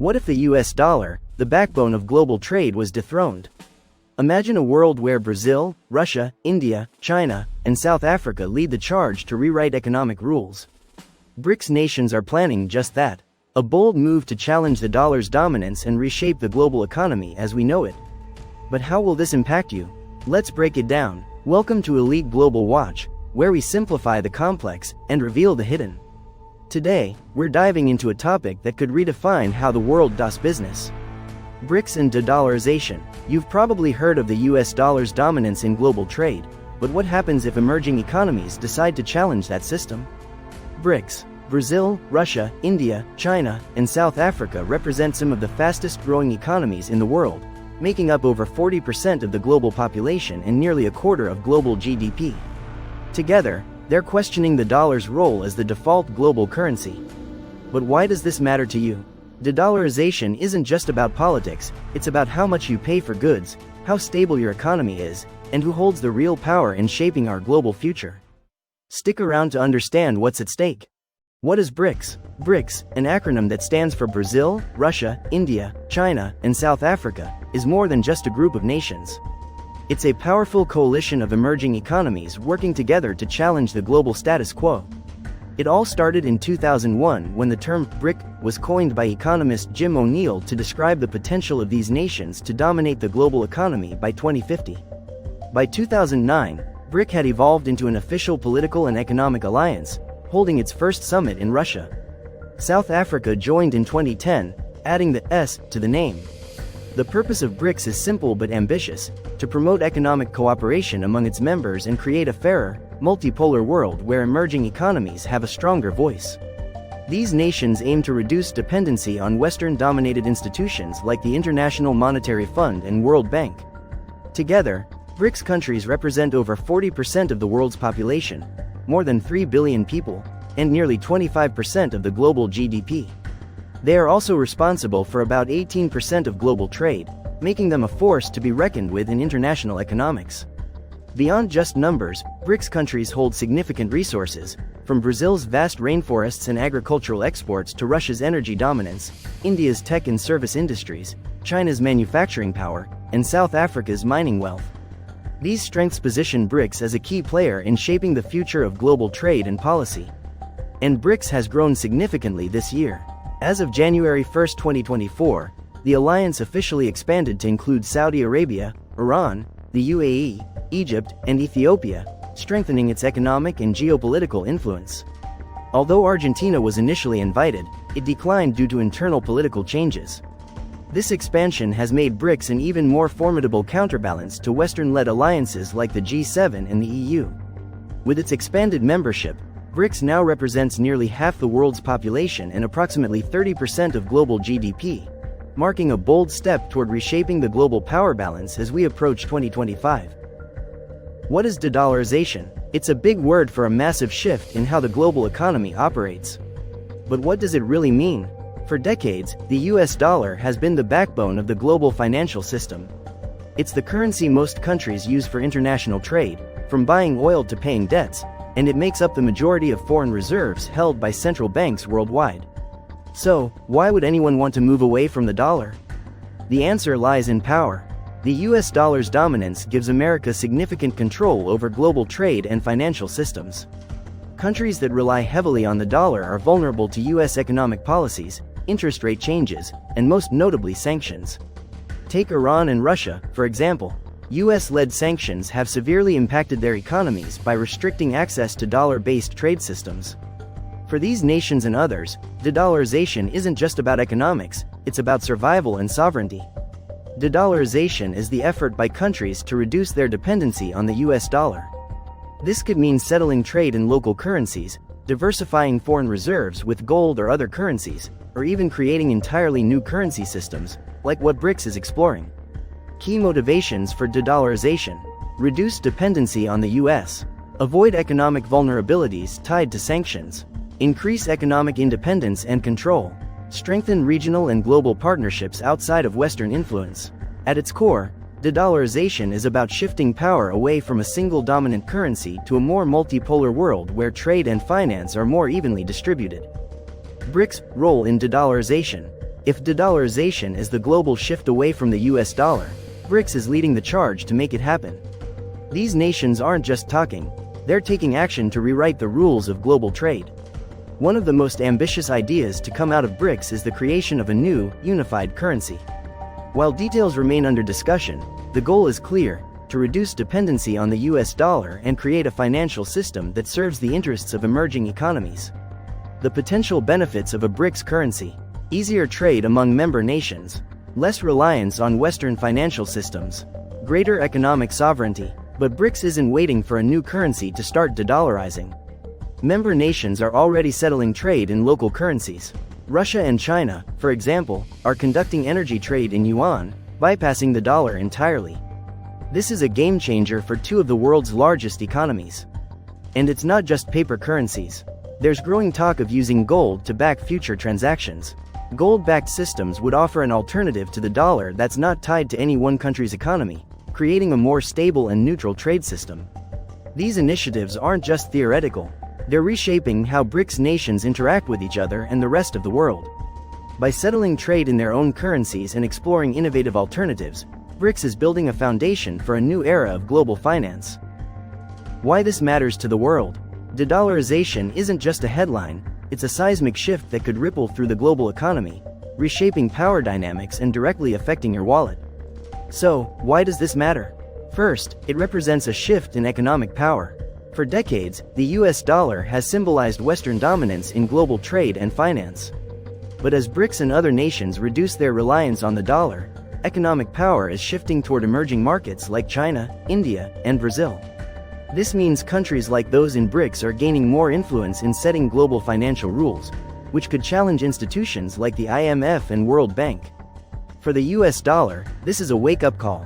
What if the US dollar, the backbone of global trade, was dethroned? Imagine a world where Brazil, Russia, India, China, and South Africa lead the charge to rewrite economic rules. BRICS nations are planning just that, a bold move to challenge the dollar's dominance and reshape the global economy as we know it. But how will this impact you? Let's break it down. Welcome to Elite Global Watch, where we simplify the complex and reveal the hidden. Today, we're diving into a topic that could redefine how the world does business. BRICS and de-dollarization. You've probably heard of the US dollar's dominance in global trade, but what happens if emerging economies decide to challenge that system? BRICS, Brazil, Russia, India, China, and South Africa represent some of the fastest-growing economies in the world, making up over 40% of the global population and nearly a quarter of global GDP. Together, they're questioning the dollar's role as the default global currency. But why does this matter to you? De-dollarization isn't just about politics, it's about how much you pay for goods, how stable your economy is, and who holds the real power in shaping our global future. Stick around to understand what's at stake. What is BRICS? BRICS, an acronym that stands for Brazil, Russia, India, China, and South Africa, is more than just a group of nations. It's a powerful coalition of emerging economies working together to challenge the global status quo. It all started in 2001 when the term BRIC was coined by economist Jim O'Neill to describe the potential of these nations to dominate the global economy by 2050. By 2009, BRIC had evolved into an official political and economic alliance, holding its first summit in Russia. South Africa joined in 2010, adding the S to the name. The purpose of BRICS is simple but ambitious: to promote economic cooperation among its members and create a fairer, multipolar world where emerging economies have a stronger voice. These nations aim to reduce dependency on Western-dominated institutions like the International Monetary Fund and World Bank. Together, BRICS countries represent over 40% of the world's population, more than 3 billion people, and nearly 25% of the global GDP. They are also responsible for about 18% of global trade, making them a force to be reckoned with in international economics. Beyond just numbers, BRICS countries hold significant resources, from Brazil's vast rainforests and agricultural exports to Russia's energy dominance, India's tech and service industries, China's manufacturing power, and South Africa's mining wealth. These strengths position BRICS as a key player in shaping the future of global trade and policy. And BRICS has grown significantly this year. As of January 1, 2024, the alliance officially expanded to include Saudi Arabia, Iran, the UAE, Egypt, and Ethiopia, strengthening its economic and geopolitical influence. Although Argentina was initially invited, it declined due to internal political changes. This expansion has made BRICS an even more formidable counterbalance to Western-led alliances like the G7 and the EU. With its expanded membership, BRICS now represents nearly half the world's population and approximately 30% of global GDP, marking a bold step toward reshaping the global power balance as we approach 2025. What is de-dollarization? It's a big word for a massive shift in how the global economy operates. But what does it really mean? For decades, the US dollar has been the backbone of the global financial system. It's the currency most countries use for international trade, from buying oil to paying debts, and it makes up the majority of foreign reserves held by central banks worldwide. So, why would anyone want to move away from the dollar? The answer lies in power. The US dollar's dominance gives America significant control over global trade and financial systems. Countries that rely heavily on the dollar are vulnerable to US economic policies, interest rate changes, and most notably sanctions. Take Iran and Russia, for example. US-led sanctions have severely impacted their economies by restricting access to dollar-based trade systems. For these nations and others, de-dollarization isn't just about economics, it's about survival and sovereignty. De-dollarization is the effort by countries to reduce their dependency on the US dollar. This could mean settling trade in local currencies, diversifying foreign reserves with gold or other currencies, or even creating entirely new currency systems, like what BRICS is exploring. Key motivations for de-dollarization: reduce dependency on the US, avoid economic vulnerabilities tied to sanctions, increase economic independence and control, strengthen regional and global partnerships outside of Western influence. At its core, de-dollarization is about shifting power away from a single dominant currency to a more multipolar world where trade and finance are more evenly distributed. BRICS' role in de-dollarization. If de-dollarization is the global shift away from the US dollar, BRICS is leading the charge to make it happen. These nations aren't just talking, they're taking action to rewrite the rules of global trade. One of the most ambitious ideas to come out of BRICS is the creation of a new, unified currency. While details remain under discussion, the goal is clear: to reduce dependency on the US dollar and create a financial system that serves the interests of emerging economies. The potential benefits of a BRICS currency: easier trade among member nations, less reliance on Western financial systems, greater economic sovereignty. But BRICS isn't waiting for a new currency to start de-dollarizing. Member nations are already settling trade in local currencies. Russia and China, for example, are conducting energy trade in yuan, bypassing the dollar entirely. This is a game changer for two of the world's largest economies. And it's not just paper currencies. There's growing talk of using gold to back future transactions. Gold-backed systems would offer an alternative to the dollar that's not tied to any one country's economy, creating a more stable and neutral trade system. These initiatives aren't just theoretical. They're reshaping how BRICS nations interact with each other and the rest of the world. By settling trade in their own currencies and exploring innovative alternatives, BRICS is building a foundation for a new era of global finance. Why this matters to the world? De-dollarization isn't just a headline, it's a seismic shift that could ripple through the global economy, reshaping power dynamics and directly affecting your wallet. So, why does this matter? First, it represents a shift in economic power. For decades, the US dollar has symbolized Western dominance in global trade and finance. But as BRICS and other nations reduce their reliance on the dollar, economic power is shifting toward emerging markets like China, India, and Brazil. This means countries like those in BRICS are gaining more influence in setting global financial rules, which could challenge institutions like the IMF and World Bank. For the US dollar, this is a wake-up call.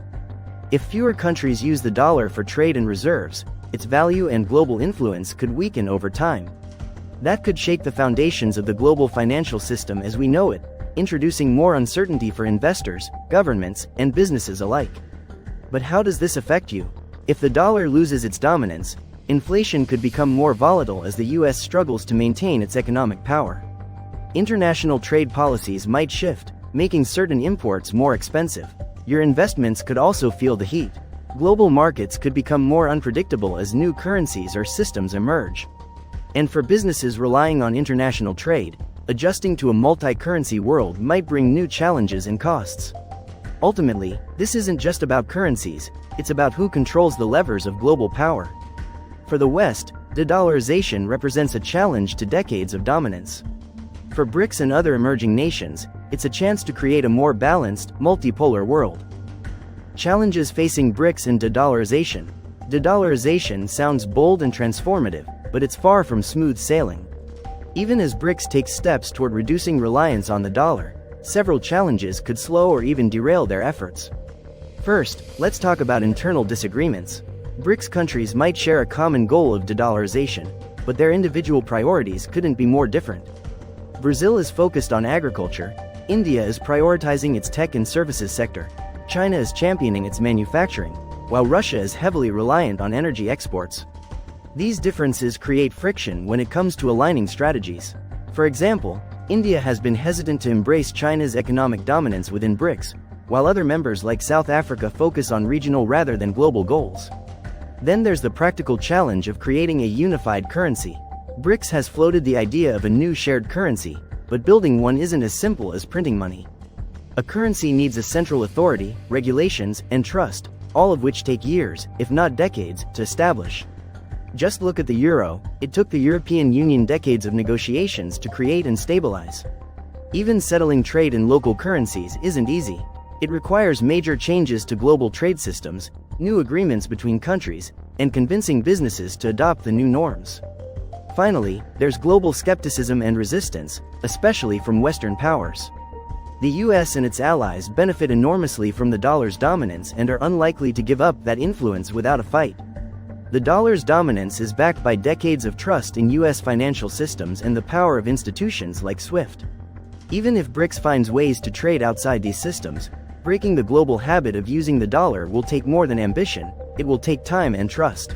If fewer countries use the dollar for trade and reserves, its value and global influence could weaken over time. That could shake the foundations of the global financial system as we know it, introducing more uncertainty for investors, governments, and businesses alike. But how does this affect you? If the dollar loses its dominance, inflation could become more volatile as the US struggles to maintain its economic power. International trade policies might shift, making certain imports more expensive. Your investments could also feel the heat. Global markets could become more unpredictable as new currencies or systems emerge. And for businesses relying on international trade, adjusting to a multi-currency world might bring new challenges and costs. Ultimately, this isn't just about currencies, it's about who controls the levers of global power. For the West, de-dollarization represents a challenge to decades of dominance. For BRICS and other emerging nations, it's a chance to create a more balanced, multipolar world. Challenges facing BRICS and de-dollarization. De-dollarization sounds bold and transformative, but it's far from smooth sailing. Even as BRICS takes steps toward reducing reliance on the dollar, several challenges could slow or even derail their efforts. First, let's talk about internal disagreements. BRICS countries might share a common goal of de-dollarization, but their individual priorities couldn't be more different. Brazil is focused on agriculture, India is prioritizing its tech and services sector, China is championing its manufacturing, while Russia is heavily reliant on energy exports. These differences create friction when it comes to aligning strategies. For example, India has been hesitant to embrace China's economic dominance within BRICS, while other members like South Africa focus on regional rather than global goals. Then there's the practical challenge of creating a unified currency. BRICS has floated the idea of a new shared currency, but building one isn't as simple as printing money. A currency needs a central authority, regulations, and trust, all of which take years, if not decades, to establish. Just look at the euro. It took the European Union decades of negotiations to create and stabilize. Even settling trade in local currencies isn't easy. It requires major changes to global trade systems, new agreements between countries, and convincing businesses to adopt the new norms. Finally, there's global skepticism and resistance, especially from Western powers. The US and its allies benefit enormously from the dollar's dominance and are unlikely to give up that influence without a fight. The dollar's dominance is backed by decades of trust in US financial systems and the power of institutions like SWIFT. Even if BRICS finds ways to trade outside these systems, breaking the global habit of using the dollar will take more than ambition, it will take time and trust.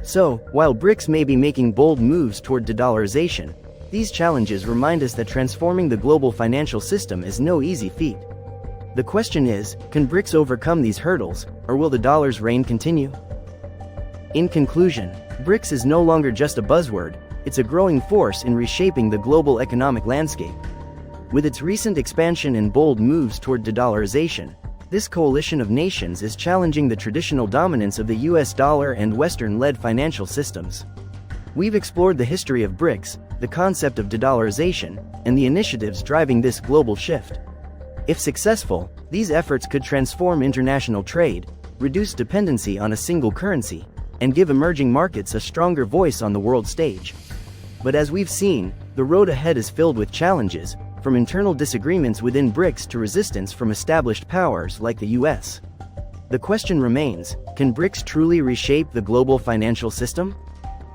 So, while BRICS may be making bold moves toward de-dollarization, These challenges remind us that transforming the global financial system is no easy feat. The question is, can BRICS overcome these hurdles, or will the dollar's reign continue? In conclusion, BRICS is no longer just a buzzword, it's a growing force in reshaping the global economic landscape. With its recent expansion and bold moves toward de-dollarization, this coalition of nations is challenging the traditional dominance of the US dollar and Western-led financial systems. We've explored the history of BRICS, the concept of de-dollarization, and the initiatives driving this global shift. If successful, these efforts could transform international trade, reduce dependency on a single currency, and give emerging markets a stronger voice on the world stage. But as we've seen, the road ahead is filled with challenges, from internal disagreements within BRICS to resistance from established powers like the US. The question remains, can BRICS truly reshape the global financial system?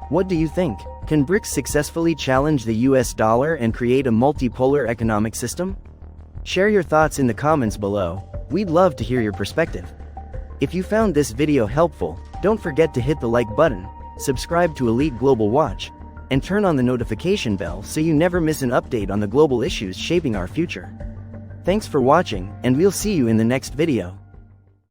What do you think? Can BRICS successfully challenge the US dollar and create a multipolar economic system? Share your thoughts in the comments below. We'd love to hear your perspective. If you found this video helpful, don't forget to hit the like button, subscribe to Elite Global Watch, and turn on the notification bell so you never miss an update on the global issues shaping our future. Thanks for watching, and we'll see you in the next video.